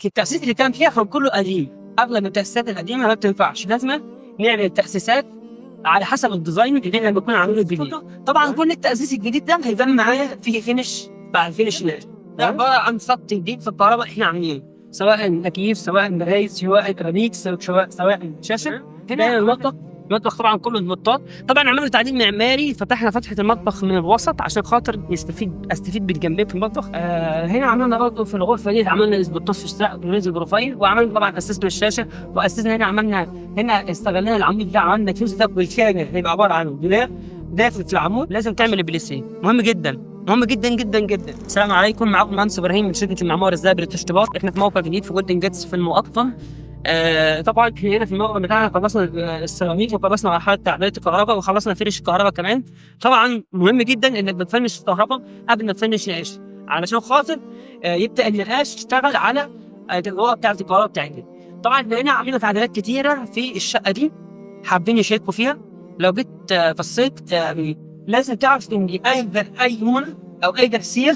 التأسيس اللي كان فيها كان كله قديم. اغلب التأسيسات القديمه ما بتنفعش، لازم نعمل تأسيسات على حسب الديزاين اللي احنا بنكون عاملينه جديد. طبعا كل التأسيس الجديد ده هيبان معايا في فينش بعد فينش ناش. ده عباره عن خط جديد في الكهرباء احنا عاملينه، سواء تكييف، سواء برايز، سواء كراميك، سواء شاشه. هنا المطبخ طبعا كله سبوتات. طبعا عملنا تعديل معماري، فتحنا فتحه المطبخ من الوسط عشان خاطر استفيد بالجنبين في المطبخ. هنا عملنا برضه في الغرفه دي عملنا سبوتات في السقف ونزل بروفايل، وعملنا طبعا اسسنا الشاشه، واسسنا هنا هنا استغلنا العمود ده، عملنا فيوز ده بالكامل هيبقى عباره عن دولاب داخل في العمود. لازم تعمل بليسيه، مهم جدا مهم جدا جدا جدا. السلام عليكم، معكم مهندس ابراهيم من شركه المعمار الذهبي للتشطيبات. احنا في موقع جديد في جولدن جيتس في المقطم. طبعا احنا هنا في الموقع بتاعنا خلصنا السيراميك، وخلصنا مرحله تعبئه الكهرباء، وخلصنا فرش الكهرباء كمان. طبعا مهم جدا انك بتفنش الكهرباء قبل ما تفنش النقاش، علشان خاطر يبدا النقاش يشتغل على التجربه بتاعه الكهرباء بتاعتنا. طبعا احنا هنا عاملين تعديلات كتيره في الشقه دي، حابين يشاركوا فيها. لو جيت بصيت لازم تعرف ان اي مونه او اي تفسير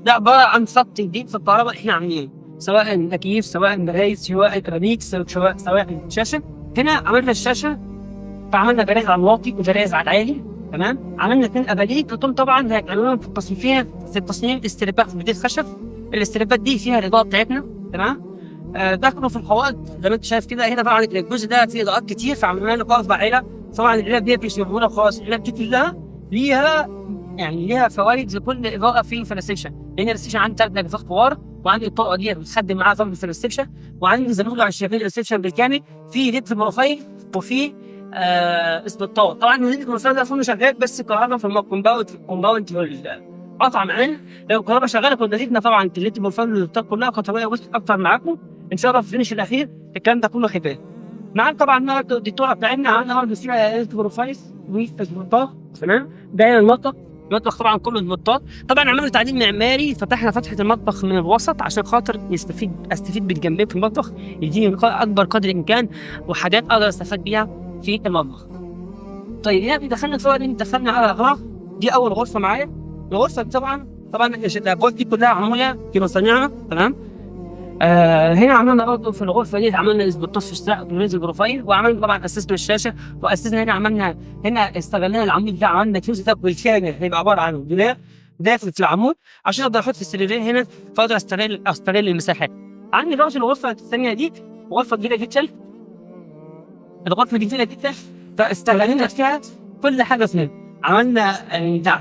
ده عباره عن خط جديد في الكهرباء احنا عاملينه، سواء تكييف، سواء برايز، سواء كراميك، سواء شاشه. هنا عملنا الشاشه، فعملنا برايز على الواطي وبرايز على العالي. تمام، عملنا 2 اباليك، دول طبعا هيعملوهم في التصميم استريبات بديل خشب. الاستريبات دي فيها الاضاءه بتاعتنا. تمام، دخلوا في الحوائط زي ما انت شايف كده. هنا طبعا الجزء ده فيه اضاءات كتير، فعملنا له قاعده بعيله. طبعا العلب دي مش معموله خالص، العلب دي كلها ليها فوائد لكل اضاءه في الفلسفه. لان الفلسفه عندي 3 نجفات كبار، وعندي الطاقه دي بتخدم معاها طاقه الفلسفه، وعندي زي ما بنقول 20 الفلسفه بالكامل، في ليد في بروفايل، وفي اسبوتات. طبعا الليد في البروفايل ده شغال، بس الكهرباء في الكومباوند قطع معانا. لو الكهرباء شغاله كنا زدنا طبعا الليد في البروفايل والاسبوتات كلها قطعيه اكتر معاكم ان شاء الله. في الفينش الاخير الكلام ده كله هيبان معاك. طبعا الدكتوره بتاعتنا عندنا برضه فيها ليد بروفايل واسبوتات. تمام، ده المطبخ طبعا كله سبوتات. طبعا عملنا تعديل معماري، فتحنا فتحه المطبخ من الوسط عشان خاطر استفيد بالجنبين في المطبخ، يديني اكبر قدر الامكان وحاجات اقدر استفاد بيها في المطبخ. طيب هنا دخلنا على غرف. دي اول غرفه معايا. الغرفه دي طبعا الابواب دي كلها معموله في مصانعنا. تمام، هنا عملنا برضه في الغرفه دي عملنا سبوتات في السقف ونزل بروفايل، وعملنا طبعا اسسنا الشاشه، واسسنا هنا استغلنا العمود ده، عملنا فيوز ده بالكامل هيبقى عباره عن دولاب داخل في العمود عشان اقدر احط السريرين هنا، فاقدر استغل المساحات. عندي برضه الغرفه الثانيه دي غرفه جديده جدا. الغرفه دي جديده جدا، فاستغلنا فيها كل حاجه فيها. عملنا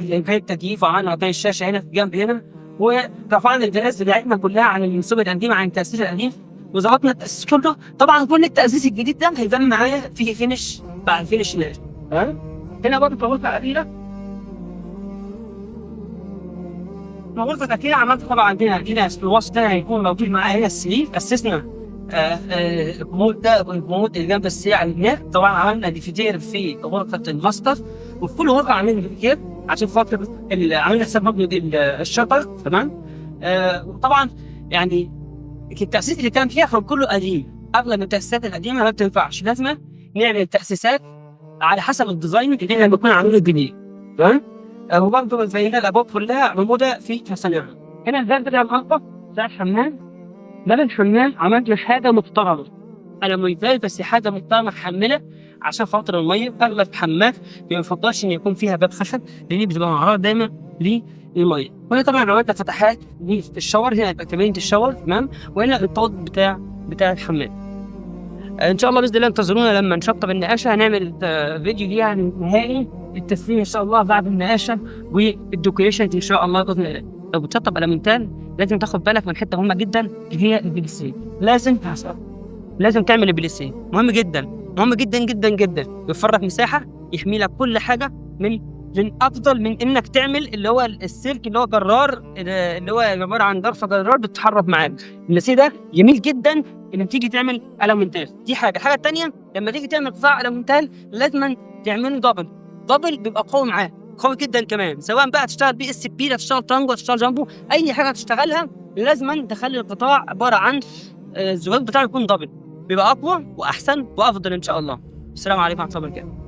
مكان التكييف، وعملنا مكان الشاشه هنا في الجنب هنا، ورفعنا الجهاز بتاعتنا كلها عن المنسوب القديم، عن التأسيس القديم، وظبطنا التأسيس كله. طبعا كل التأسيس الجديد ده هيبان معايا في فينش بعد فينش ناش. هنا برضه غرفة أخيرة. الغرفة الأخيرة عملت طبعا عندنا الوسط ده هيكون موجود معايا هنا السرير. أسسنا الكومود اللي جنب السرير على الجناب. طبعا عملنا ديفيدير في غرفة الماستر، وفي كل غرفة عملنا ديفيدير عشان خاطر عملنا حساب برضه الشطر. تمام، وطبعا يعني التأسيس اللي كان فيها كان كله قديم. اغلب التأسيسات القديمه ما بتنفعش، لازم نعمل تأسيسات على حسب الديزاين اللي احنا بنكون عاملينه جديد. تمام، وبرضه زي هنا الابواب كلها موجوده في مصانعنا. هنا الباب بتاع المطبخ بتاع الحمام. باب الحمام عملت حاجه محترمه، انا ممتاز، بس حاجه محترمه محمله عشان خاطر الميه. اغلب الحمامات ما بيفضلش ان يكون فيها باب خشب، لان بتبقى معرضه دايما للميه. وهنا طبعا عملنا فتحات للشاور، هنا يبقى كابينه الشاور. تمام، وهنا الطاق بتاع الحمام. ان شاء الله باذن الله انتظرونا لما نشطب النقاشه، هنعمل فيديو ليها نهائي التسليم ان شاء الله بعد النقاشه والديكوريشن ان شاء الله باذن الله. لو بتشطب المنتال لازم تاخد بالك من حته مهمه جدا، هي البليسيه. لازم تعمل البليسيه، مهم جدا مهم جدا جدا جدا. يوفر مساحه، يحمي لك كل حاجه من افضل من انك تعمل اللي هو السلك اللي هو جرار، اللي هو عباره عن ضرفه جرار بتتحرك معاك. البليسيه ده جميل جدا انك تيجي تعمل المونتال. دي الحاجه الثانيه، لما تيجي تعمل قطاع المونتال لازم تعمله دبل بيبقى قوي معاه، قوي جدا كمان. سواء بقى تشتغل بي اس بي، تشتغل تانجو، تشتغل جامبو، اي حاجه تشتغلها لازم تخلي القطاع عباره عن الزجاج بتاعه يكون دبل، بيبقى اقوى واحسن وافضل ان شاء الله. السلام عليكم ورحمه الله وبركاته.